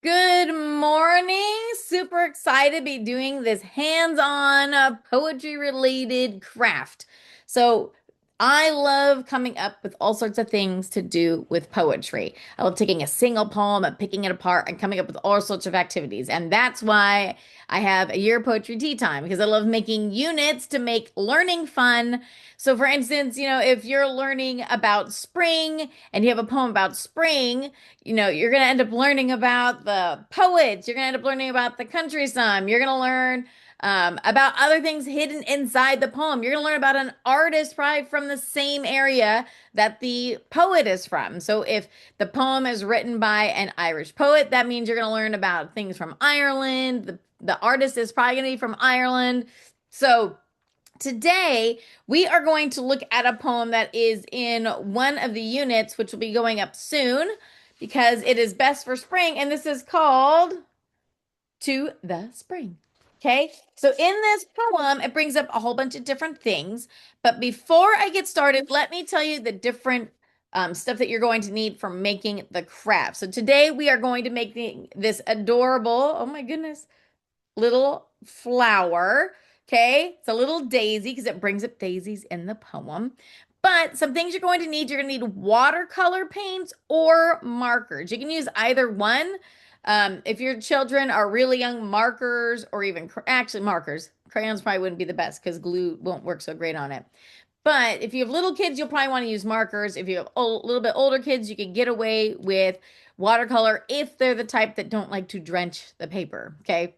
Good morning. Super excited to be doing this hands-on poetry related craft. So, I love coming up with all sorts of things to do with poetry. I love taking a single poem and picking it apart and coming up with all sorts of activities. And that's why I have a year poetry tea time because I love making units to make learning fun. So, for instance, if you're learning about spring and you have a poem about spring, you're going to end up learning about the poets. You're going to end up learning about the country some. You're going to learn about other things hidden inside the poem. You're going to learn about an artist probably from the same area that the poet is from. So if the poem is written by an Irish poet, that means you're going to learn about things from Ireland. The artist is probably going to be from Ireland. So today, we are going to look at a poem that is in one of the units, which will be going up soon because it is best for spring. And this is called To the Spring. Okay, so in this poem, it brings up a whole bunch of different things. But before I get started, let me tell you the different stuff that you're going to need for making the craft. So today we are going to make this adorable, oh my goodness, little flower. Okay, it's a little daisy because it brings up daisies in the poem. But some things you're going to need watercolor paints or markers. You can use either one. If your children are really young, markers or even actually markers. Crayons probably wouldn't be the best because glue won't work so great on it. But if you have little kids, you'll probably want to use markers. If you have a little bit older kids, you can get away with watercolor if they're the type that don't like to drench the paper. Okay.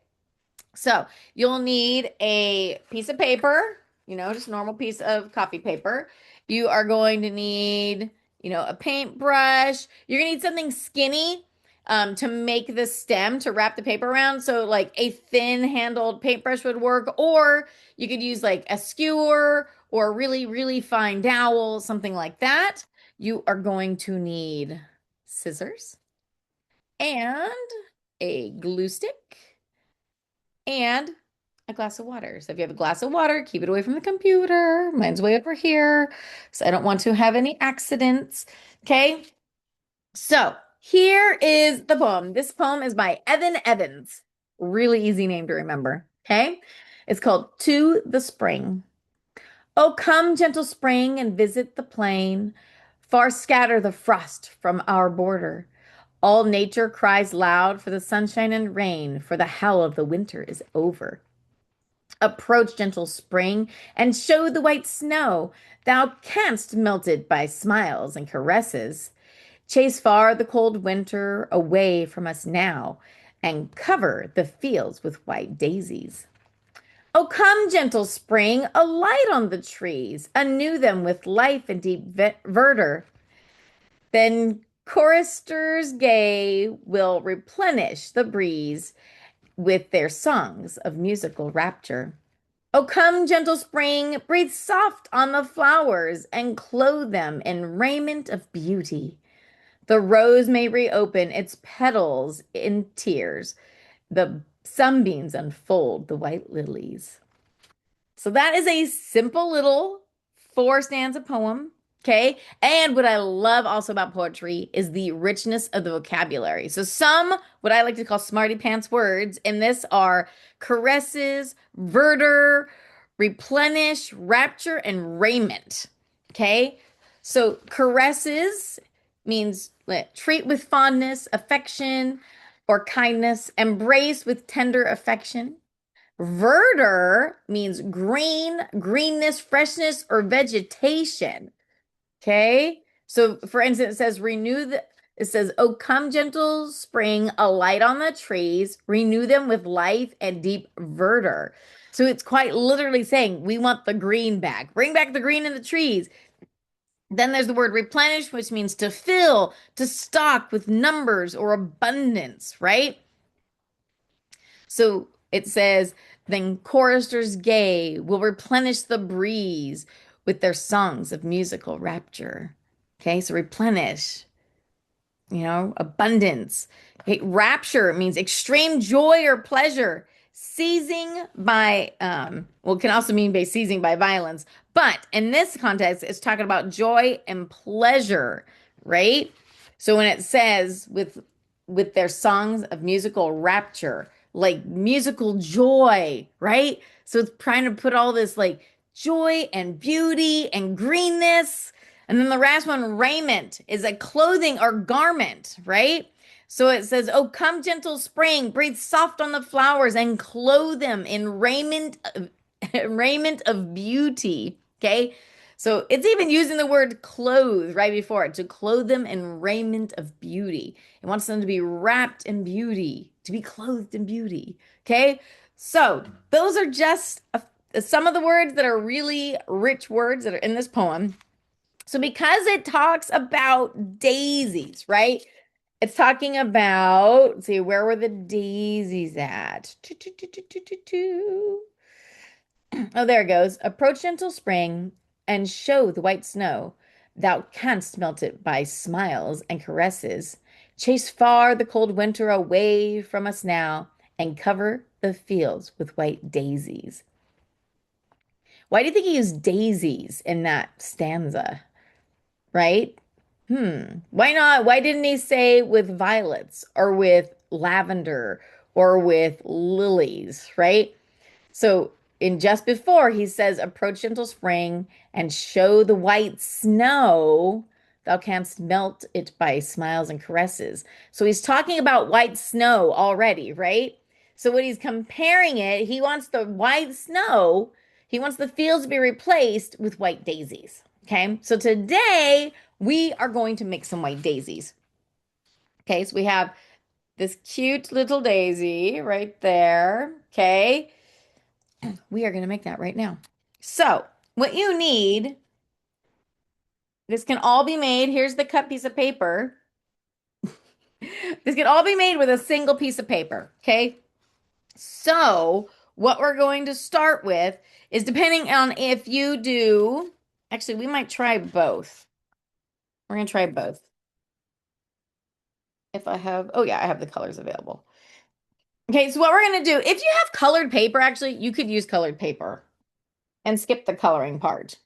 So you'll need a piece of paper, just a normal piece of copy paper. You are going to need, a paintbrush. You're going to need something skinny to make the stem to wrap the paper around. So like a thin handled paintbrush would work, or you could use like a skewer or a really, really fine dowel, something like that. You are going to need scissors and a glue stick and a glass of water. So if you have a glass of water, keep it away from the computer. Mine's way over here. So I don't want to have any accidents. Okay. So here is the poem. This poem is by Evan Evans. Really easy name to remember. Okay. It's called To the Spring. Oh, come, gentle spring, and visit the plain. Far scatter the frost from our border. All nature cries loud for the sunshine and rain, for the howl of the winter is over. Approach, gentle spring, and show the white snow. Thou canst melt it by smiles and caresses. Chase far the cold winter away from us now, and cover the fields with white daisies. Oh, come, gentle spring, alight on the trees, anew them with life and deep verdure. Then choristers gay will replenish the breeze with their songs of musical rapture. Oh, come, gentle spring, breathe soft on the flowers and clothe them in raiment of beauty. The rose may reopen its petals in tears. The sunbeams unfold the white lilies. So that is a simple little four stanza poem. Okay. And what I love also about poetry is the richness of the vocabulary. So some, what I like to call smarty pants words in this are caresses, verdure, replenish, rapture, and raiment. Okay. So caresses means treat with fondness, affection, or kindness, embrace with tender affection. Verdure means green, greenness, freshness, or vegetation. Okay. So for instance, it says, oh, come gentle spring, alight on the trees, renew them with life and deep verdure. So it's quite literally saying we want the green back. Bring back the green in the trees. Then there's the word replenish, which means to fill, to stock with numbers or abundance, right? So it says, then choristers gay will replenish the breeze with their songs of musical rapture. Okay, so replenish, abundance. Okay, rapture means extreme joy or pleasure. Seizing by, well, it can also mean by seizing by violence. But in this context, it's talking about joy and pleasure, right? So when it says with with their songs of musical rapture, like musical joy, right? So it's trying to put all this like joy and beauty and greenness. And then the last one, raiment, is a clothing or garment, right? So it says, "Oh, come, gentle spring, breathe soft on the flowers and clothe them in raiment of beauty." Okay. So it's even using the word clothe right before it, to clothe them in raiment of beauty. It wants them to be wrapped in beauty, to be clothed in beauty. Okay. So those are just some of the words that are really rich words that are in this poem. So because it talks about daisies, right? It's talking about, let's see, where were the daisies at? Oh, there it goes. Approach gentle spring and show the white snow. Thou canst melt it by smiles and caresses. Chase far the cold winter away from us now and cover the fields with white daisies. Why do you think he used daisies in that stanza? Right? Why not? Why didn't he say with violets or with lavender or with lilies, right? So in just before, he says, "Approach gentle spring and show the white snow. Thou canst melt it by smiles and caresses." So he's talking about white snow already, right? So when he's comparing it, he wants the white snow, he wants the fields to be replaced with white daisies. Okay. So today we are going to make some white daisies. Okay. So we have this cute little daisy right there. Okay. We are going to make that right now. So, what you need, this can all be made. Here's the cut piece of paper. This can all be made with a single piece of paper. Okay. So, what we're going to start with is, depending on if you do, actually, we might try both. We're going to try both. If I have, oh yeah, I have the colors available. Okay, so what we're going to do, if you have colored paper, actually, you could use colored paper and skip the coloring part.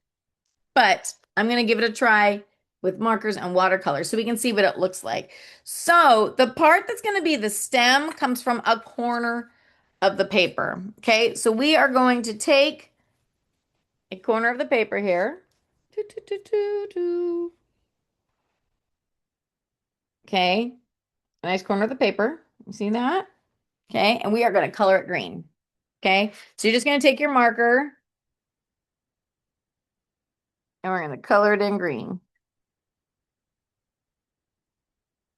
But I'm going to give it a try with markers and watercolor so we can see what it looks like. So the part that's going to be the stem comes from a corner of the paper. Okay, so we are going to take a corner of the paper here. Okay, a nice corner of the paper. You see that? Okay, and we are going to color it green. Okay, so you're just going to take your marker and we're going to color it in green.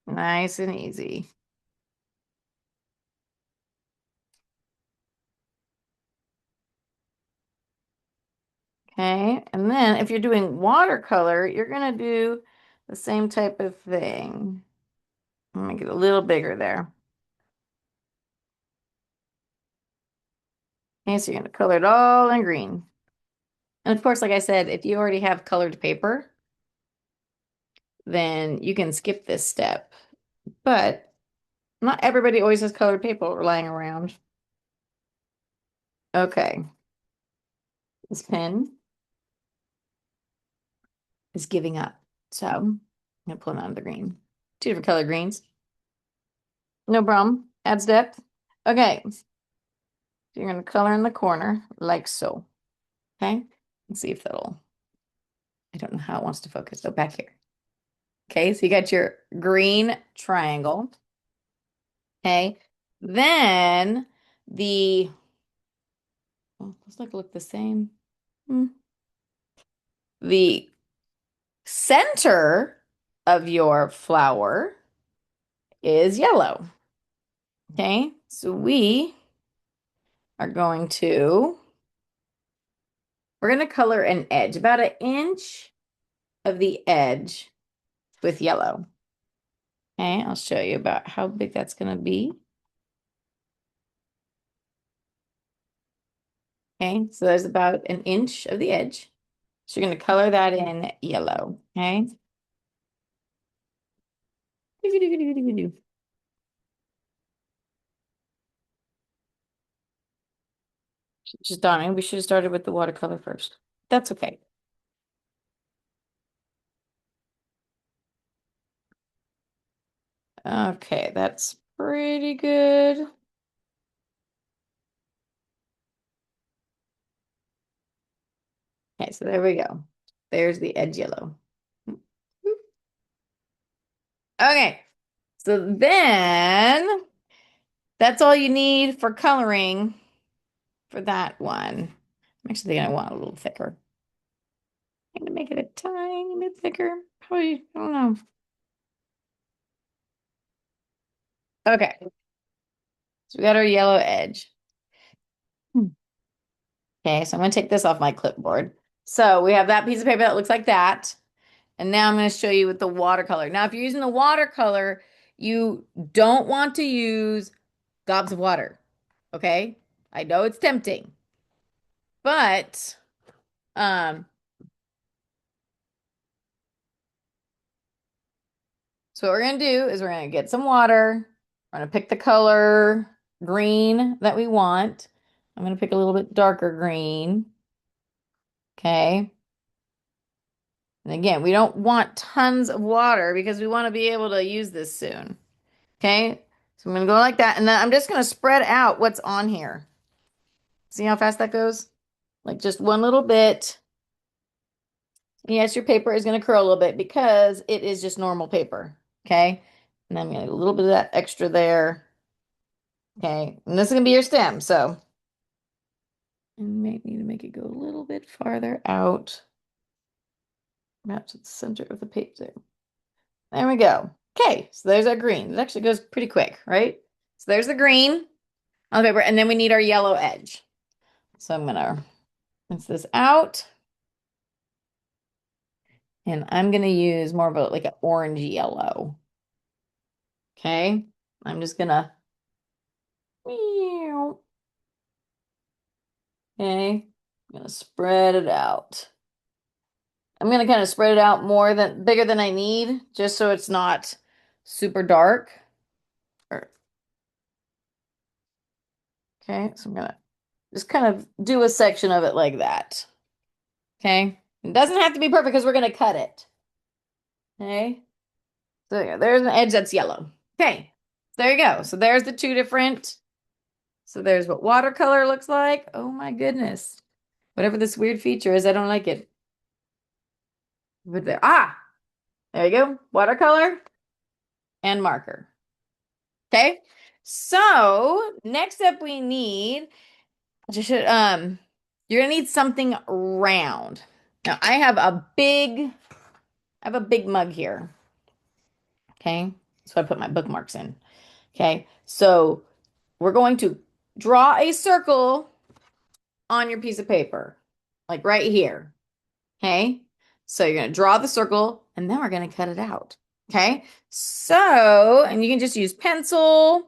Nice and easy. Okay, and then if you're doing watercolor, you're going to do the same type of thing. Make it a little bigger there. Okay, so you're going to color it all in green. And of course, like I said, if you already have colored paper, then you can skip this step. But not everybody always has colored paper lying around. Okay, this pen is giving up. So I'm going to pull it out of the green. Two different colored greens. No problem. Adds depth. Okay. So you're going to color in the corner like so. Okay. Let's see if that'll, I don't know how it wants to focus. So back here. Okay. So you got your green triangle. Okay. Then the, oh, those look the same. The center of your flower is yellow. Okay. So we are going to, we're going to color an edge, about an inch of the edge with yellow. Okay, I'll show you about how big that's going to be. Okay, so there's about an inch of the edge. So you're going to color that in yellow. Okay. Just dawning, we should have started with the watercolor first. That's okay. Okay, that's pretty good. Okay, so there we go. There's the edge yellow. Okay, so then that's all you need for coloring for that one. I'm actually gonna want a little thicker. I'm gonna make it a tiny bit thicker. Probably, I don't know. Okay, so we got our yellow edge. Okay, so I'm gonna take this off my clipboard. So we have that piece of paper that looks like that. And now I'm going to show you with the watercolor. Now, if you're using the watercolor, you don't want to use gobs of water. Okay? I know it's tempting, but so what we're going to do is we're going to get some water. We're going to pick the color green that we want. I'm going to pick a little bit darker green. Okay. And again, we don't want tons of water because we want to be able to use this soon. Okay. So I'm going to go like that. And then I'm just going to spread out what's on here. See how fast that goes? Like just one little bit. And yes, your paper is going to curl a little bit because it is just normal paper. Okay. And I'm going to a little bit of that extra there. Okay. And this is going to be your stem. So you may need to make it go a little bit farther out. Perhaps at the center of the paper. There we go. Okay. So there's our green. It actually goes pretty quick, right? So there's the green on the paper. And then we need our yellow edge. So I'm going to rinse this out. And I'm going to use more of a like an orange yellow. Okay. I'm just gonna, okay. I'm gonna spread it out. I'm gonna kind of spread it out bigger than I need, just so it's not super dark. Okay. So I'm gonna just kind of do a section of it like that. Okay. It doesn't have to be perfect because we're gonna cut it. Okay. So yeah, there's an edge that's yellow. Okay. There you go. So there's the two different. So there's what watercolor looks like. Oh my goodness. Whatever this weird feature is, I don't like it. But there, there you go. Watercolor and marker. Okay. So next up we need, just should, you're gonna need something round. Now I have a big mug here. Okay. So I put my bookmarks in. Okay. So we're going to draw a circle on your piece of paper, like right here. Okay. So you're going to draw the circle and then we're going to cut it out. Okay. So, and you can just use pencil.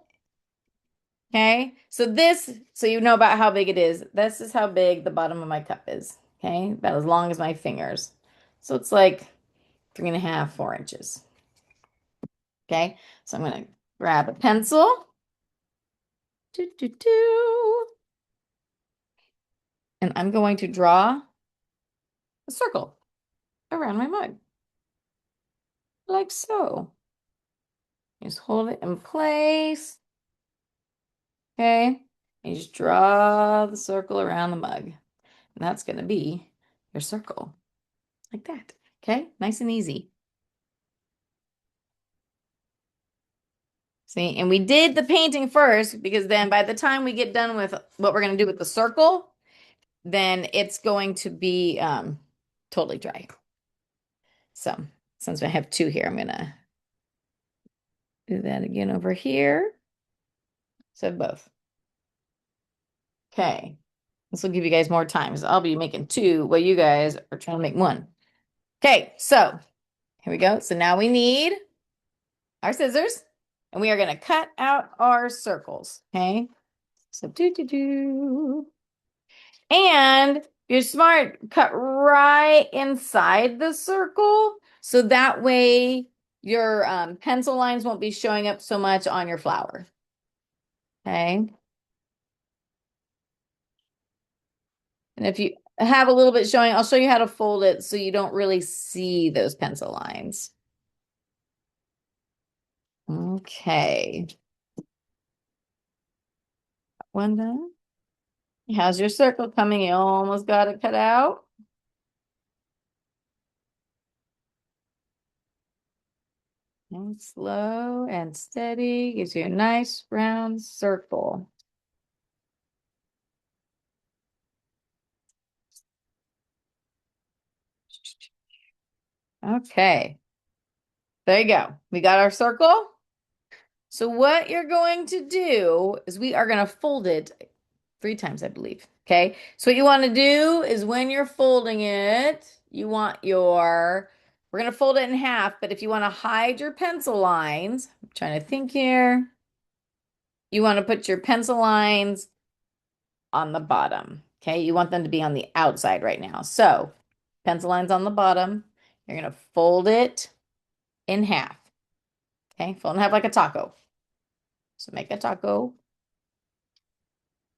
Okay. So you know about how big it is. This is how big the bottom of my cup is. Okay. About as long as my fingers. So it's like 3.5, 4 inches. Okay. So I'm going to grab a pencil. Doo, doo, doo, and I'm going to draw a circle around my mug. Like so. Just hold it in place. Okay. And you just draw the circle around the mug. And that's going to be your circle. Like that. Okay. Nice and easy. See, and we did the painting first because then by the time we get done with what we're going to do with the circle, then it's going to be totally dry. So since I have two here, I'm going to do that again over here. So both. Okay. This will give you guys more time because I'll be making two while you guys are trying to make one. Okay, so here we go. So now we need our scissors and we are going to cut out our circles. Okay, so do. And if you're smart, cut right inside the circle so that way your pencil lines won't be showing up so much on your flower. Okay. And if you have a little bit showing, I'll show you how to fold it so you don't really see those pencil lines. Okay. One done. How's your circle coming? You almost got it cut out. And slow and steady gives you a nice round circle. Okay. There you go. We got our circle. So what you're going to do is we are going to fold it 3 times, I believe. Okay. So what you want to do is when you're folding it, we're going to fold it in half, but if you want to hide your pencil lines, I'm trying to think here, you want to put your pencil lines on the bottom. Okay. You want them to be on the outside right now. So pencil lines on the bottom, you're going to fold it in half. Okay. Fold in half like a taco. So make a taco.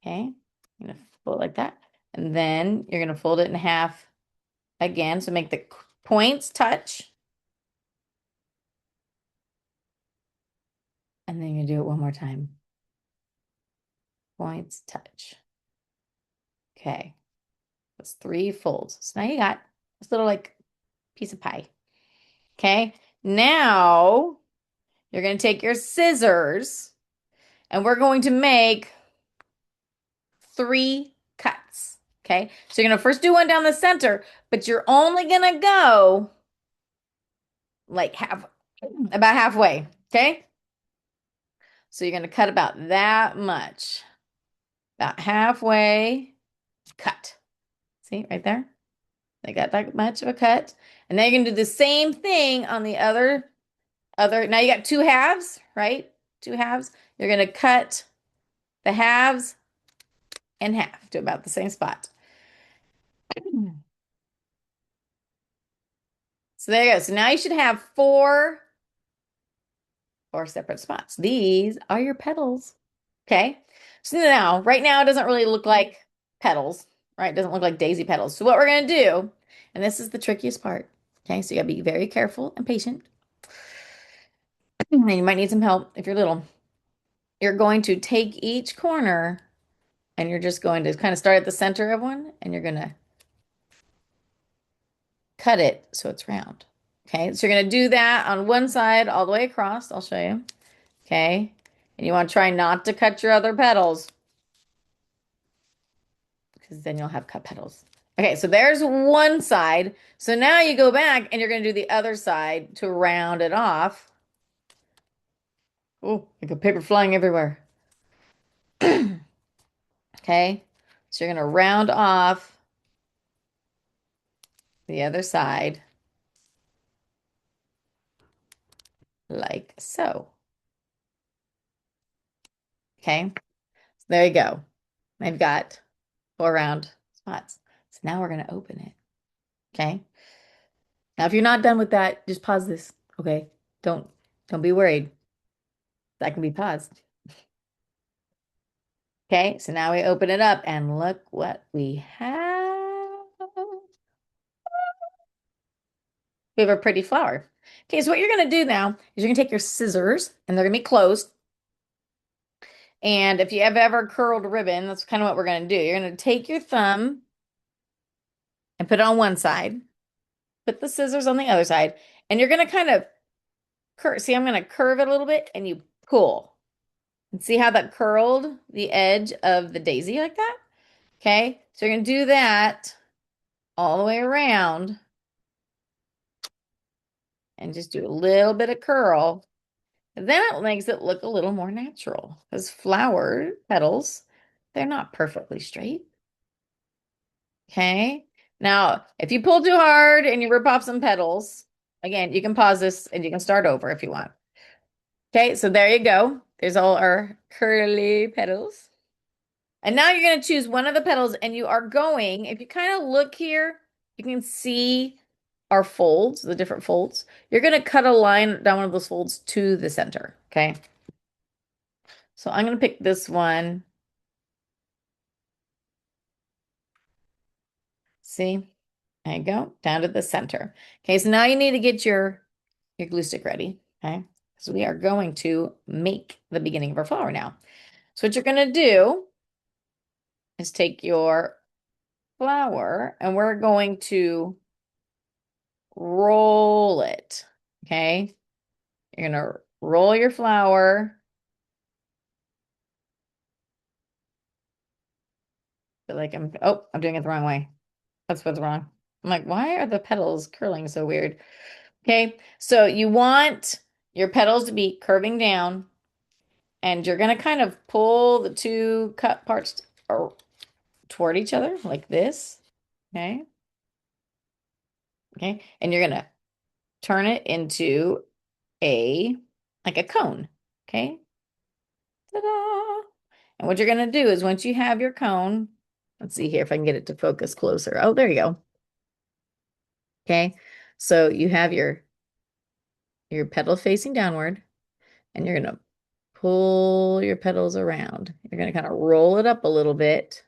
Okay. You're going to fold it like that. And then you're going to fold it in half again. So make the points touch. And then you do it one more time. Points touch. Okay. That's 3 folds. So now you got this little like piece of pie. Okay. Now you're going to take your scissors and we're going to make 3 cuts. Okay. So you're going to first do one down the center, but you're only going to go like about halfway. Okay. So you're going to cut about that much. About halfway cut. See right there? They got that much of a cut. And then you're going to do the same thing on the other. Now you got 2 halves, right? 2 halves. You're going to cut the halves in half to about the same spot. So there you go. So now you should have four separate spots. These are your petals. Okay. So now, right now, it doesn't really look like petals, right? It doesn't look like daisy petals. So what we're going to do, and this is the trickiest part. Okay. So you got to be very careful and patient. And you might need some help if you're little. You're going to take each corner and you're just going to kind of start at the center of one and you're going to cut it so it's round. Okay. So you're going to do that on one side all the way across. I'll show you. Okay. And you want to try not to cut your other petals because then you'll have cut petals. Okay, so there's one side. So now you go back and you're going to do the other side to round it off. Oh, like a paper flying everywhere. Okay, so you're going to round off the other side like so. Okay, so there you go. I've got 4 round spots. So now we're going to open it. Okay. Now, if you're not done with that, just pause this. Okay. Don't don't be worried. That can be paused. Okay, so now we open it up and look what we have. We have a pretty flower. Okay, so what you're going to do now is you're going to take your scissors and they're going to be closed. And if you have ever curled ribbon, that's kind of what we're going to do. You're going to take your thumb and put it on one side, put the scissors on the other side, and you're going to kind of curve. See, I'm going to curve it a little bit and you pull. And see how that curled the edge of the daisy like that? Okay, so you're going to do that all the way around and just do a little bit of curl. And then it makes it look a little more natural because flower petals, they're not perfectly straight. Okay. Now, if you pull too hard and you rip off some petals, again, you can pause this and you can start over if you want. Okay, so there you go. There's all our curly petals. And now you're going to choose one of the petals and you are going, if you kind of look here, you can see our folds, the different folds. You're going to cut a line down one of those folds to the center, okay? So I'm going to pick this one. See? There you go, down to the center. Okay, so now you need to get your glue stick ready, okay? because we are going to make the beginning of our flower now. So what you're going to do is take your flower and we're going to roll it. Okay. You're going to roll your flower. But like I'm doing it the wrong way. That's what's wrong. I'm like, why are the petals curling so weird? Okay. So you want your petals to be curving down and you're going to kind of pull the two cut parts toward each other like this. Okay. Okay. And you're going to turn it into like a cone. Okay. Ta-da! And what you're going to do is once you have your cone, let's see here if I can get it to focus closer. Oh, there you go. Okay. So you have your petal facing downward and you're going to pull your petals around. You're going to kind of roll it up a little bit.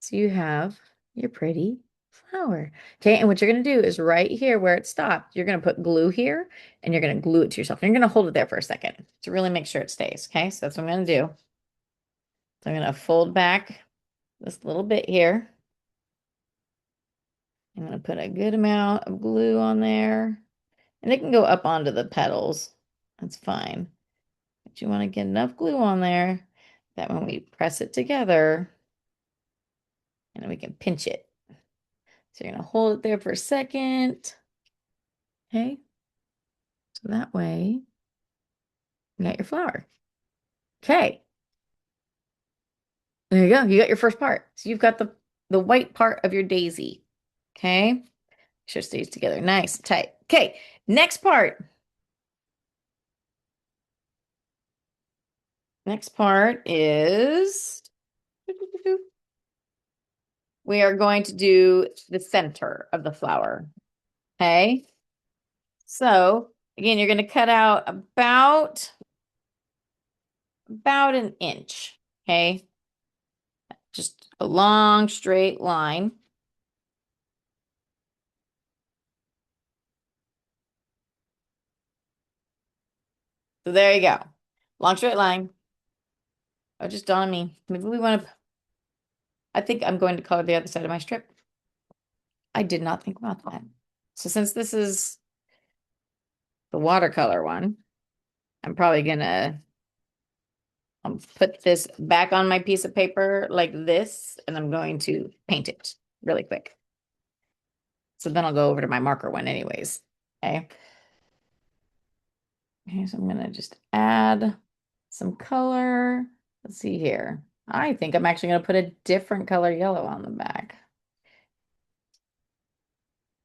So you have your pretty flower. Okay, and what you're going to do is right here where it stopped, you're going to put glue here and you're going to glue it to yourself. And you're going to hold it there for a second to really make sure it stays. Okay, so that's what I'm going to do. So I'm going to fold back this little bit here. I'm going to put a good amount of glue on there. And it can go up onto the petals. That's fine. But you want to get enough glue on there that when we press it together, and then we can pinch it. So you're going to hold it there for a second. Okay. So that way, you got your flower. Okay. There you go. You got your first part. So you've got the white part of your daisy. Okay. Sure stays together. Nice, tight. Okay. Next part. Next part is we are going to do the center of the flower. Okay. So again, you're going to cut out about an inch. Okay. Just a long straight line. So there you go. Long straight line. Oh, just dawned on me. Maybe we want to, I think I'm going to color the other side of my strip. I did not think about that. So since this is the watercolor one, I'm probably gonna put this back on my piece of paper like this, and I'm going to paint it really quick. So then I'll go over to my marker one anyways. Okay. Okay, so I'm gonna just add some color. Let's see here. I think I'm actually gonna put a different color yellow on the back.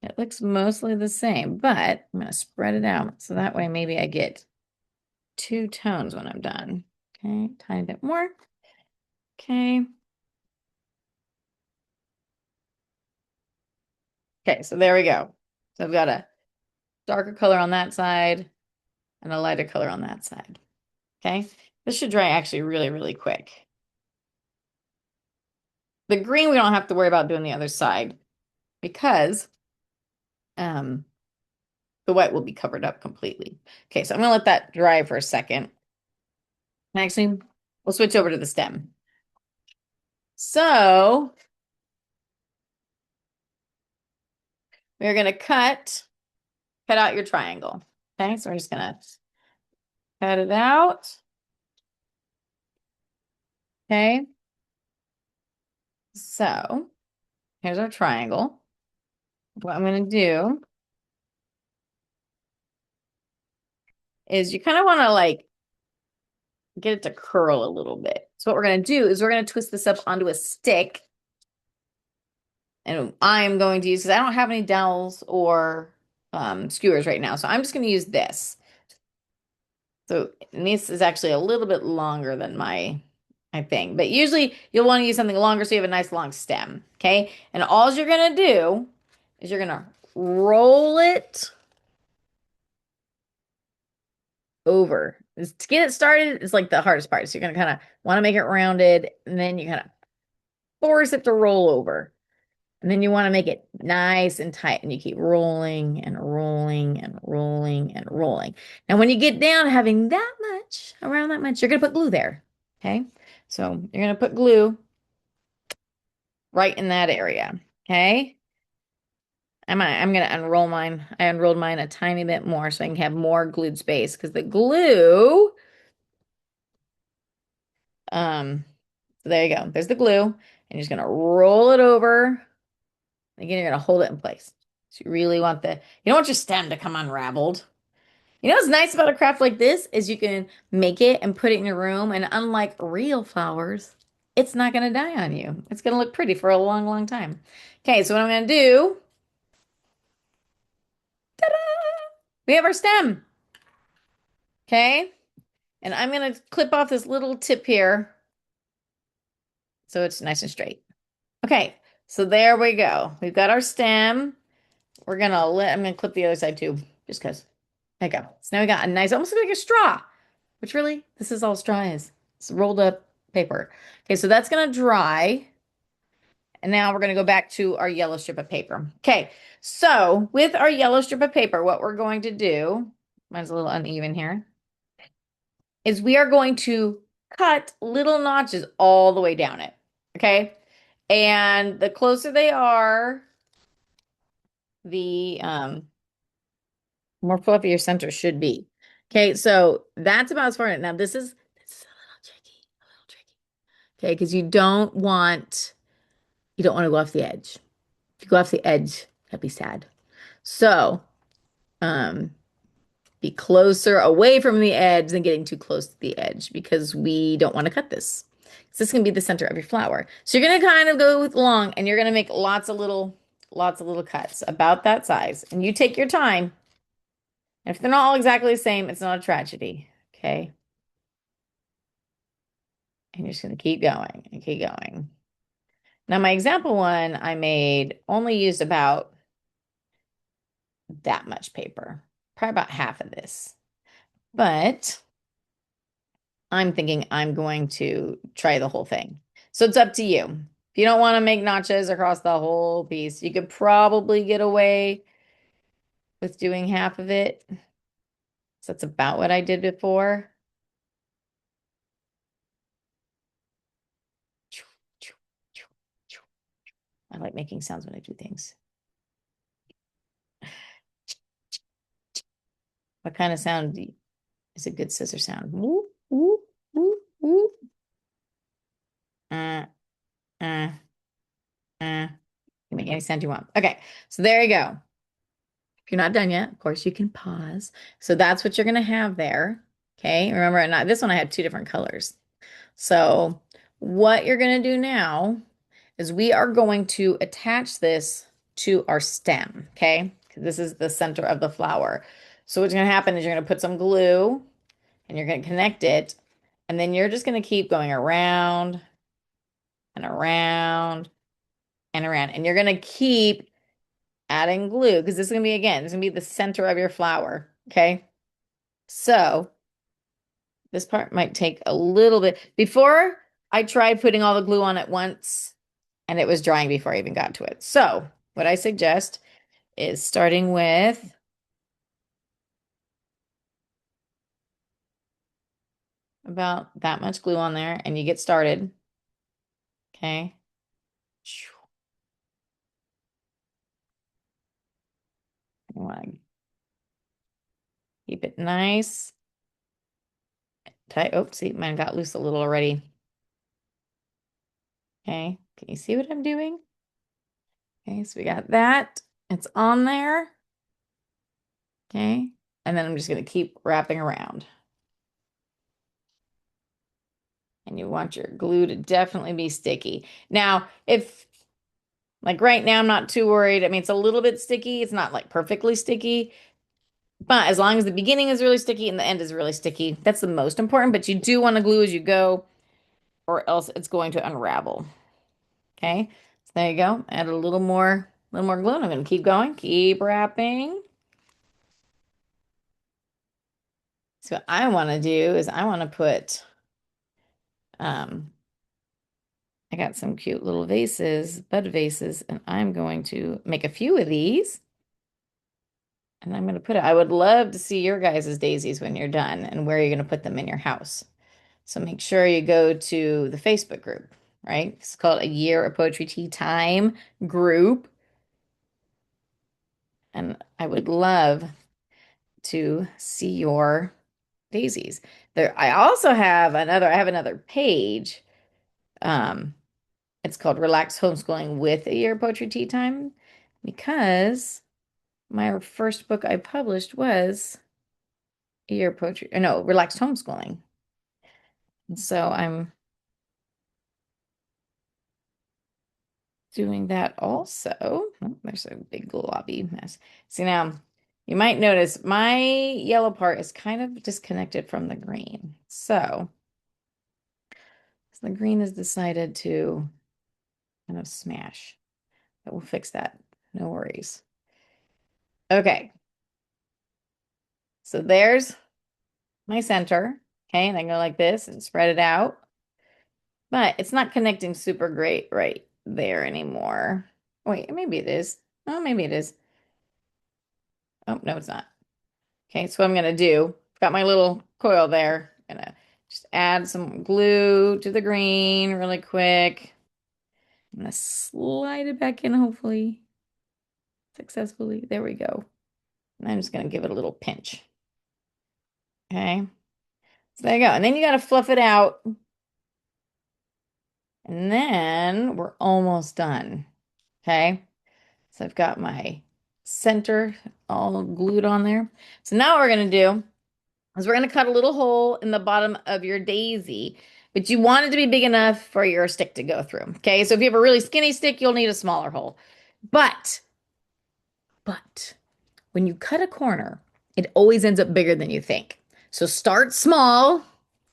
It looks mostly the same, but I'm gonna spread it out so that way maybe I get two tones when I'm done. Okay, tiny bit more. Okay. Okay, so there we go. So I've got a darker color on that side and a lighter color on that side. Okay, this should dry actually really, really quick. The green, we don't have to worry about doing the other side because the white will be covered up completely. Okay, so I'm gonna let that dry for a second. Actually, we'll switch over to the stem. So we're gonna cut out your triangle. Okay, so we're just gonna cut it out. Okay. So here's our triangle. What I'm going to do is you kind of want to like get it to curl a little bit. So what we're going to do is we're going to twist this up onto a stick. And I'm going to use, because I don't have any dowels or skewers right now. So I'm just going to use this. So this is actually a little bit longer than my thing. But usually you'll want to use something longer so you have a nice long stem. Okay. And all you're going to do is you're going to roll it over. To get it started is like the hardest part. So you're going to kind of want to make it rounded and then you kind of force it to roll over. And then you want to make it nice and tight, and you keep rolling and rolling and rolling and rolling. Now, when you get down having that much, around that much, you're going to put glue there. Okay. So you're going to put glue right in that area. Okay. I'm going to unroll mine. I unrolled mine a tiny bit more so I can have more glued space because the glue, um, so there you go. There's the glue. And you're just going to roll it over. Again, you're going to hold it in place. So you really want you don't want your stem to come unraveled. You know what's nice about a craft like this is you can make it and put it in your room, and unlike real flowers, it's not going to die on you. It's going to look pretty for a long, long time. Okay, so what I'm going to do, we have our stem. Okay, and I'm going to clip off this little tip here so it's nice and straight. Okay, so there we go. We've got our stem. I'm going to clip the other side too, just because. There you go. So now we got a nice, almost like a straw, which really, this is all straw is. It's rolled up paper. Okay, so that's going to dry. And now we're going to go back to our yellow strip of paper. Okay, so with our yellow strip of paper, what we're going to do, mine's a little uneven here, is we are going to cut little notches all the way down it. Okay, and the closer they are, the more fluffy your center should be. Okay, so that's about as far. Now this is a little tricky. Okay, because you don't want to go off the edge. If you go off the edge, that'd be sad. So, um, be closer away from the edge than getting too close to the edge because we don't want to cut this. So this can be the center of your flower. So you're gonna kind of go along and you're gonna make lots of little cuts about that size. And you take your time. And if they're not all exactly the same, it's not a tragedy. Okay. And you're just gonna keep going and keep going. Now, my example one I made only used about that much paper, probably about half of this. But I'm thinking I'm going to try the whole thing. So it's up to you. If you don't want to make notches across the whole piece, you could probably get away with doing half of it. So that's about what I did before. I like making sounds when I do things. What kind of sound is a good scissor sound? Woo, woo, woo, woo. Uh, uh, uh. You make any sound you want. Okay, so there you go. If you're not done yet, of course, you can pause. So that's what you're going to have there. Okay, remember, not this one, I had two different colors. So what you're going to do now is we are going to attach this to our stem. Okay, this is the center of the flower. So what's going to happen is you're going to put some glue and you're going to connect it. And then you're just going to keep going around and around and around. And you're going to keep adding glue because this is going to be, again, this is going to be the center of your flower. Okay. So this part might take a little bit. Before I tried putting all the glue on at once and it was drying before I even got to it. So what I suggest is starting with about that much glue on there and you get started. Okay. You want to keep it nice. Tight. Oh, see, mine got loose a little already. Okay. Can you see what I'm doing? Okay, so we got that. It's on there. Okay. And then I'm just going to keep wrapping around. And you want your glue to definitely be sticky. Now, if like right now, I'm not too worried. I mean, it's a little bit sticky. It's not like perfectly sticky, but as long as the beginning is really sticky and the end is really sticky, that's the most important. But you do want to glue as you go, or else it's going to unravel. Okay. So there you go. Add a little more glue. And I'm going to keep going, keep wrapping. So what I want to do is I want to put, um, I got some cute little vases, bud vases, and I'm going to make a few of these. And I'm going to put it, I would love to see your guys' daisies when you're done and where you're going to put them in your house. So make sure you go to the Facebook group, right? It's called A Year of Poetry Tea Time group. And I would love to see your daisies. There, I have another page. Um, it's called Relaxed Homeschooling with A Year of Poetry Tea Time because my first book I published was A Year of Poetry, or no, Relaxed Homeschooling. And so I'm doing that also. Oh, there's a big globby mess. See now, you might notice my yellow part is kind of disconnected from the green. So the green has decided to kind of smash. But we'll fix that. No worries. Okay. So there's my center. Okay. And I go like this and spread it out. But it's not connecting super great right there anymore. Wait, maybe it is. Oh, maybe it is. Oh, no, it's not. Okay, so what I'm gonna do, got my little coil there. Gonna just add some glue to the green really quick. I'm gonna slide it back in, hopefully successfully. There we go. And I'm just gonna give it a little pinch. Okay, so there you go. And then you gotta fluff it out. And then we're almost done. Okay, so I've got my center all glued on there. So now what we're gonna do is we're going to cut a little hole in the bottom of your daisy, but you want it to be big enough for your stick to go through. Okay, so if you have a really skinny stick, you'll need a smaller hole. But, but when you cut a corner, it always ends up bigger than you think. So start small.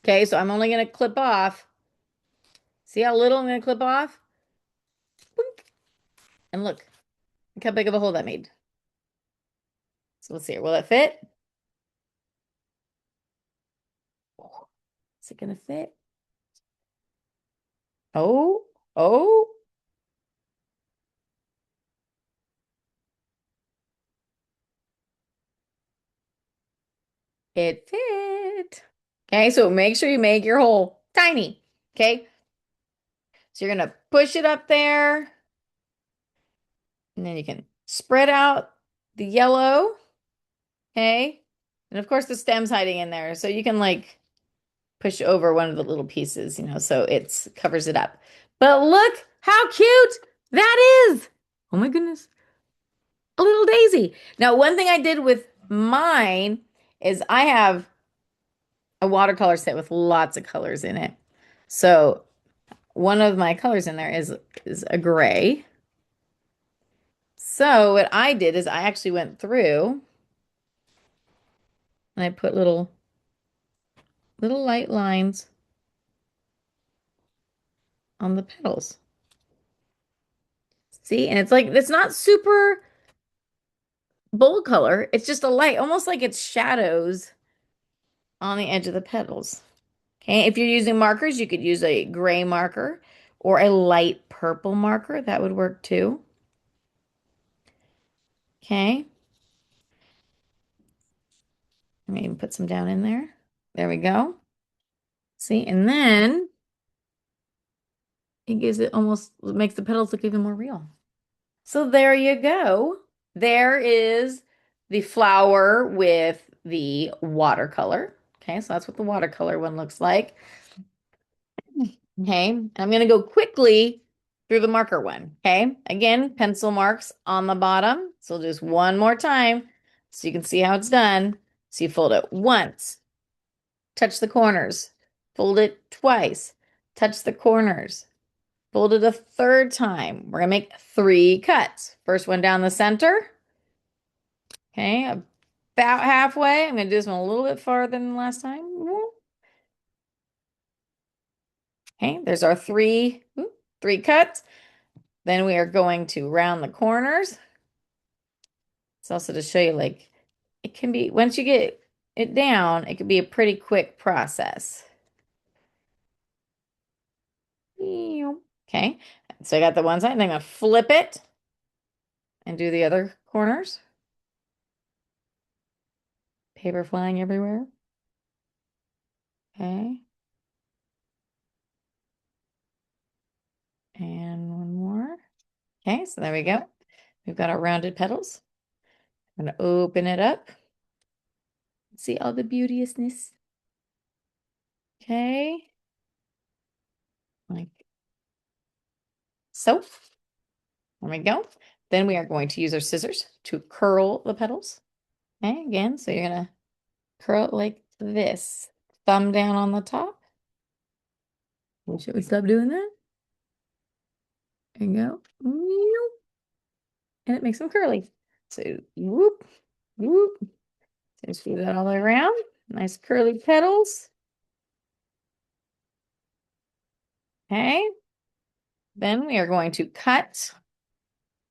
Okay, so I'm only going to clip off. See how little I'm going to clip off? Boink. And look how big of a hole that made. So let's see here. Will it fit? Is it going to fit? Oh, oh. It fit. Okay, so make sure you make your hole tiny. Okay, so you're gonna push it up there, and then you can spread out the yellow. Okay, and of course the stem's hiding in there, so you can like push over one of the little pieces, so it's covers it up. But look how cute that is. Oh my goodness, a little daisy. Now, one thing I did with mine is I have a watercolor set with lots of colors in it. So one of my colors in there is a gray. So what I did is I actually went through and I put little light lines on the petals. See? And it's not super bold color. It's just a light, almost like it's shadows on the edge of the petals. Okay, if you're using markers, you could use a gray marker or a light purple marker. That would work too. Okay. Let me even put some down in there. There we go. See, and then it gives it almost makes the petals look even more real. So there you go. There is the flower with the watercolor. Okay, so that's what the watercolor one looks like. Okay, I'm going to go quickly through the marker one. Okay, again, pencil marks on the bottom. So just one more time so you can see how it's done. So you fold it once, touch the corners, fold it twice, touch the corners, fold it a third time. We're going to make 3 cuts. First one down the center. Okay, about halfway. I'm going to do this one a little bit farther than last time. Okay, there's our 3 cuts. Then we are going to round the corners. It's also to show you like it can be, once you get it down, it can be a pretty quick process. Okay. So I got the one side, and I'm gonna flip it and do the other corners. Paper flying everywhere. Okay. And one more. Okay, so there we go. We've got our rounded petals. I'm gonna open it up. See all the beauteousness. Okay. Like so. There we go. Then we are going to use our scissors to curl the petals. Okay, again, so you're gonna curl it like this. Thumb down on the top. Should we stop doing that? There you go. And it makes them curly. So whoop, whoop. So just do that all the way around. Nice curly petals. Okay. Then we are going to cut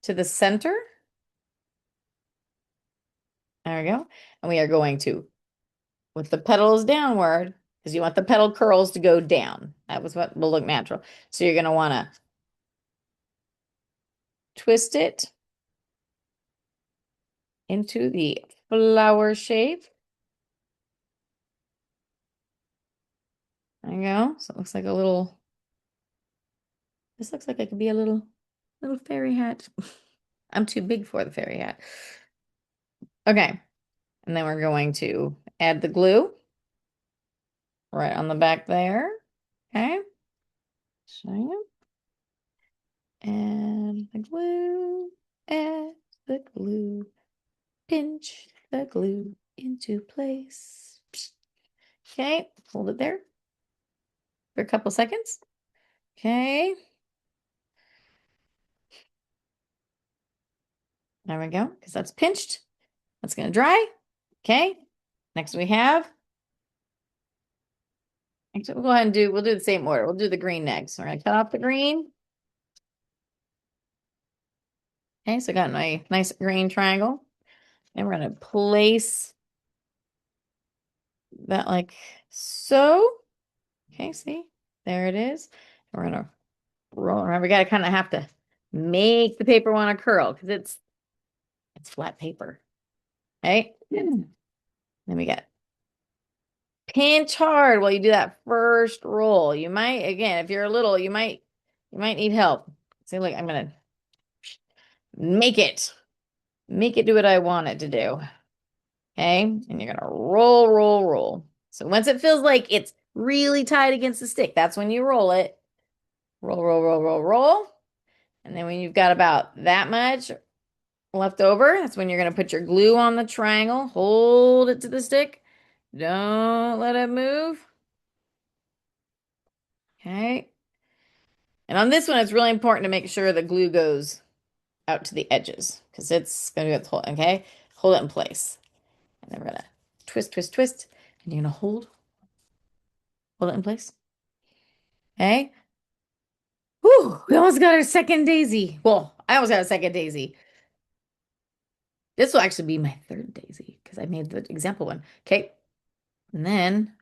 to the center. There we go. And we are going to, with the petals downward, because you want the petal curls to go down. That was what will look natural. So you're going to want to twist it into the flower shape. There you go. So it looks like a little, this looks like it could be a little fairy hat. I'm too big for the fairy hat. Okay. And then we're going to add the glue right on the back there. Okay. Show you. And the glue, add the glue, pinch the glue into place. Okay, hold it there for a couple seconds. Okay. There we go, because that's pinched. That's going to dry. Okay. Next we have, actually, we'll go ahead and we'll do the same order. We'll do the green next. We're going to cut off the green. Okay, so I got my nice green triangle. And we're going to place that like so. Okay, see? There it is. We're going to roll around. We got to kind of have to make the paper want to curl because it's flat paper. Okay? Then we got pinch hard while you do that first roll. You might, again, if you're a little, you might need help. See, look, I'm going to make it do what I want it to do. Okay? And you're going to roll, roll, roll. So once it feels like it's really tight against the stick, that's when you roll it. Roll, roll, roll, roll, roll. And then when you've got about that much left over, that's when you're going to put your glue on the triangle. Hold it to the stick. Don't let it move. Okay. And on this one, it's really important to make sure the glue goes out to the edges because it's going to get the whole, okay? Hold it in place. And then we're going to twist, twist, twist. And you're going to hold it in place. Okay. Whew, we almost got our second daisy. Well, I almost got a second daisy. This will actually be my third daisy because I made the example one. Okay. And then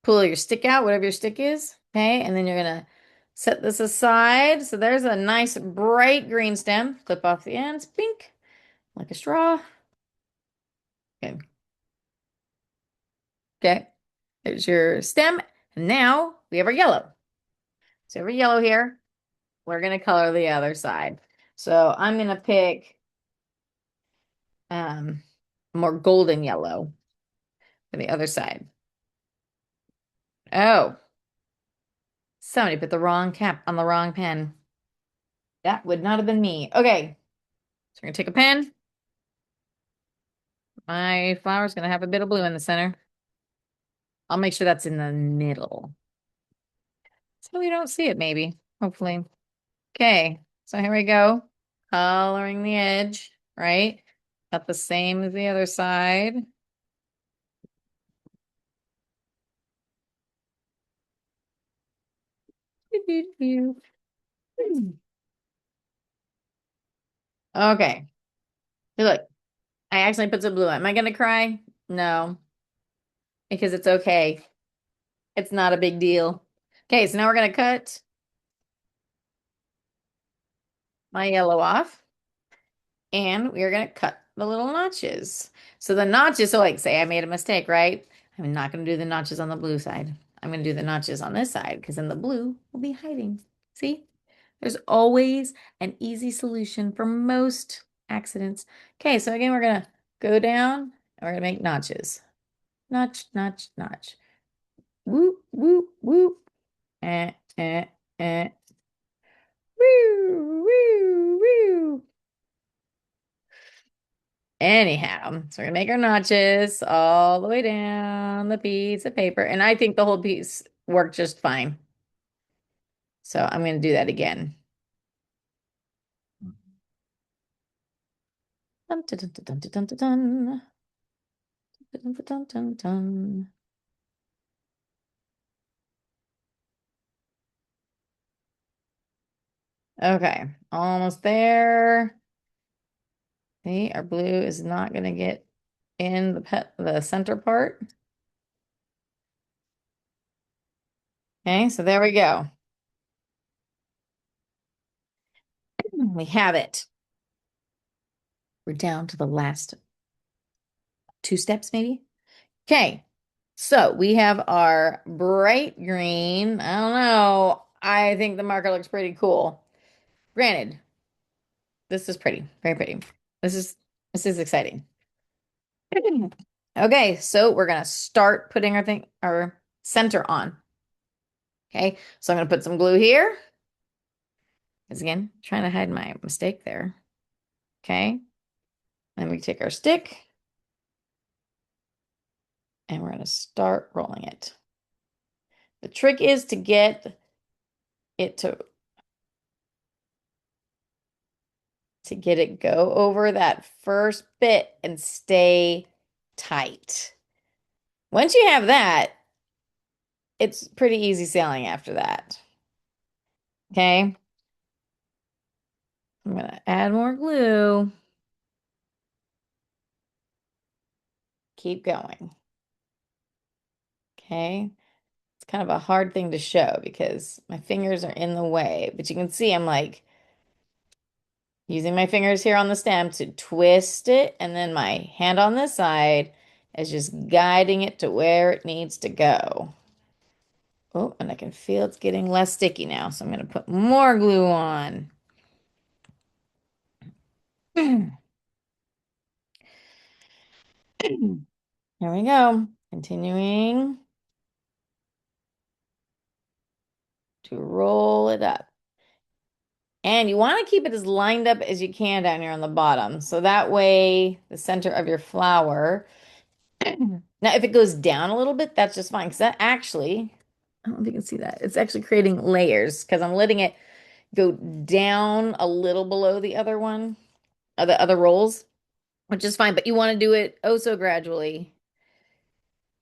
pull your stick out, whatever your stick is. Okay. And then you're going to set this aside. So there's a nice bright green stem. Clip off the ends. Pink. Like a straw. Okay. Okay. There's your stem. And now we have our yellow. So we have our yellow here. We're going to color the other side. So I'm going to pick more golden yellow for the other side. Oh, somebody put the wrong cap on the wrong pen. That would not have been me. Okay, so we're gonna take a pen. My flower's gonna have a bit of blue in the center. I'll make sure that's in the middle. So we don't see it, maybe. Hopefully. Okay, so here we go. Coloring the edge, right? Got the same as the other side. Okay. Hey, look, I actually put some blue on. Am I gonna cry? No, because it's okay. It's not a big deal. Okay, so now we're gonna cut my yellow off and we're gonna cut the little notches. So the notches, so like say I made a mistake, right? I'm not gonna do the notches on the blue side. I'm gonna do the notches on this side because then the blue will be hiding. See? There's always an easy solution for most accidents. Okay, so again, we're gonna go down and we're gonna make notches. Notch, notch, notch. Whoop, whoop, whoop. Eh, eh, eh. Woo, woo, woo. Anyhow, so we're gonna make our notches all the way down the piece of paper. And I think the whole piece worked just fine. So I'm gonna do that again. Dun, dun, dun, dun, dun, dun, dun, dun. Dun, dun, dun, dun, dun. Okay, almost there. See, our blue is not gonna get in the center part. Okay, so there we go. We have it. We're down to the last two steps, maybe. Okay, so we have our bright green. I don't know. I think the marker looks pretty cool. Granted, this is pretty, very pretty. This is this is exciting. Okay, so we're gonna start putting our center on. Okay, so I'm gonna put some glue here. Because again, trying to hide my mistake there. Okay, then we take our stick and we're gonna start rolling it. The trick is to get it to get it go over that first bit and stay tight. Once you have that, it's pretty easy sailing after that. Okay, I'm gonna add more glue. Keep going. Okay, it's kind of a hard thing to show because my fingers are in the way, but you can see I'm like using my fingers here on the stem to twist it, and then my hand on this side is just guiding it to where it needs to go. Oh, and I can feel it's getting less sticky now, so I'm going to put more glue on. Here we go. Continuing to roll it up. And you want to keep it as lined up as you can down here on the bottom. So that way the center of your flower. Now, if it goes down a little bit, that's just fine. Because that actually, I don't know if you can see that. It's actually creating layers because I'm letting it go down a little below the other one, or the other rolls, which is fine. But you want to do it oh so gradually.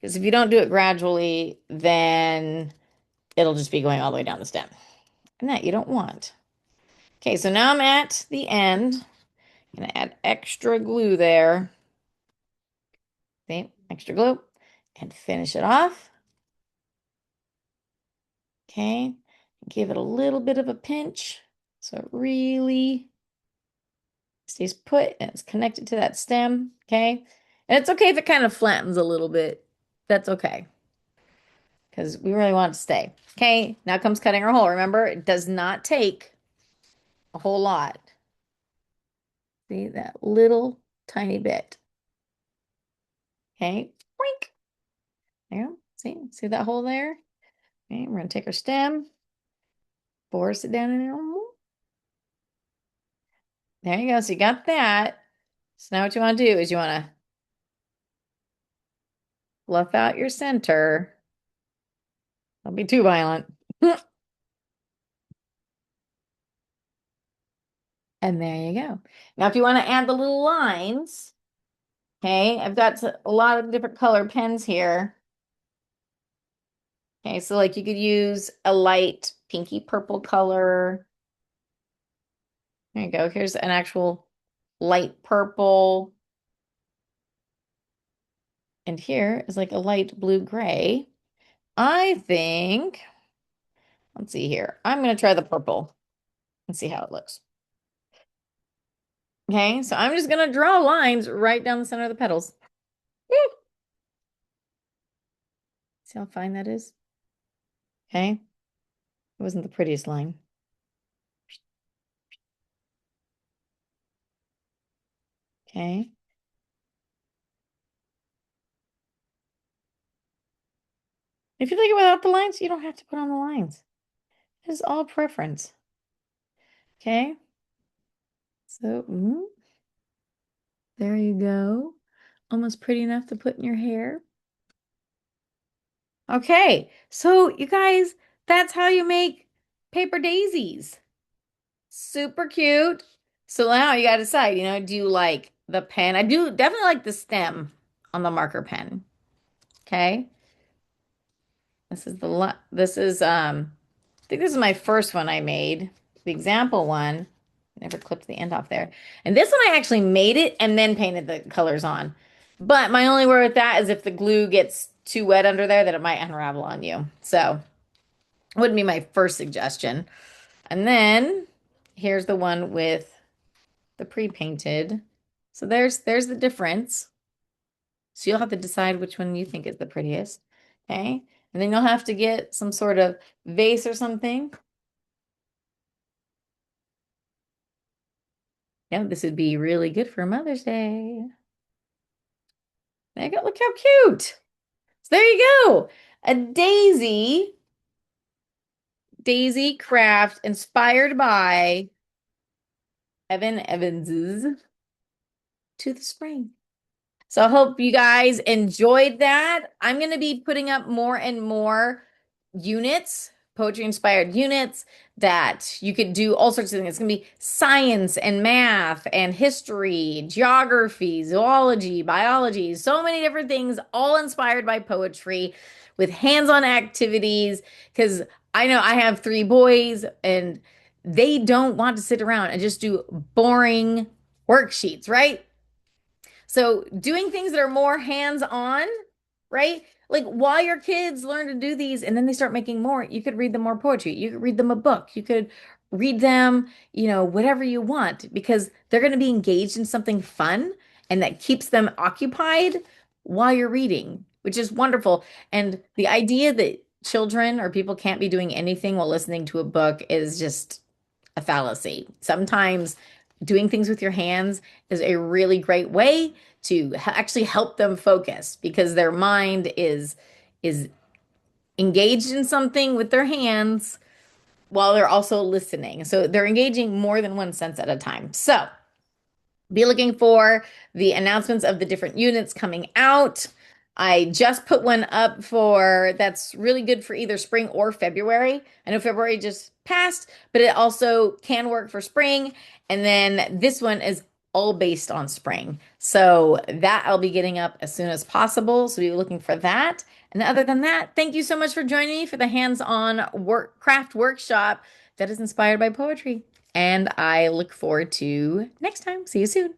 Because if you don't do it gradually, then it'll just be going all the way down the stem. And that you don't want. Okay, so now I'm at the end. I'm gonna add extra glue there. See, extra glue. And finish it off. Okay, give it a little bit of a pinch so it really stays put and it's connected to that stem. Okay, and it's okay if it kind of flattens a little bit. That's okay because we really want it to stay. Okay, now comes cutting our hole. Remember, it does not take a whole lot. See that little tiny bit. Okay, Boink. There, see that hole there? Okay, we're gonna take our stem, force it down in there. There you go. So you got that. So now what you want to do is you want to fluff out your center. Don't be too violent. And there you go. Now, if you want to add the little lines, okay, I've got a lot of different color pens here. Okay, so like you could use a light pinky purple color. There you go. Here's an actual light purple. And here is like a light blue gray. I think Let's see here. I'm going to try the purple and see how it looks. Okay, so I'm just going to draw lines right down the center of the petals. Woo! See how fine that is? Okay, it wasn't the prettiest line. Okay. If you like it without the lines, you don't have to put on the lines. It's all preference. Okay, so there you go. Almost pretty enough to put in your hair. Okay, so you guys, that's how you make paper daisies. Super cute. So now you gotta decide, do you like the pen? I do definitely like the stem on the marker pen. Okay. This is I think this is my first one I made. The example one. Never clipped the end off there. And this one I actually made it and then painted the colors on. But my only worry with that is if the glue gets too wet under there, that it might unravel on you. So wouldn't be my first suggestion. And then here's the one with the pre-painted. So there's the difference. So you'll have to decide which one you think is the prettiest. Okay. And then you'll have to get some sort of vase or something. Yeah, this would be really good for Mother's Day. There you go. Look how cute. So there you go. A daisy craft inspired by Evan Evans's To the Spring. So I hope you guys enjoyed that. I'm going to be putting up more and more units, poetry inspired units that you could do all sorts of things. It's going to be science and math and history, geography, zoology, biology, so many different things, all inspired by poetry with hands-on activities. Because I know I have three boys and they don't want to sit around and just do boring worksheets, right? So doing things that are more hands-on, right? Like while your kids learn to do these and then they start making more, you could read them more poetry. You could read them a book. You could read them, whatever you want because they're going to be engaged in something fun and that keeps them occupied while you're reading, which is wonderful. And the idea that children or people can't be doing anything while listening to a book is just a fallacy. Sometimes doing things with your hands is a really great way to actually help them focus because their mind is engaged in something with their hands while they're also listening. So they're engaging more than one sense at a time. So be looking for the announcements of the different units coming out. I just put one up for that's really good for either spring or February. I know February just passed, but it also can work for spring. And then this one is all based on spring. So that I'll be getting up as soon as possible. So be looking for that. And other than that, thank you so much for joining me for the hands-on craft workshop that is inspired by poetry. And I look forward to next time. See you soon.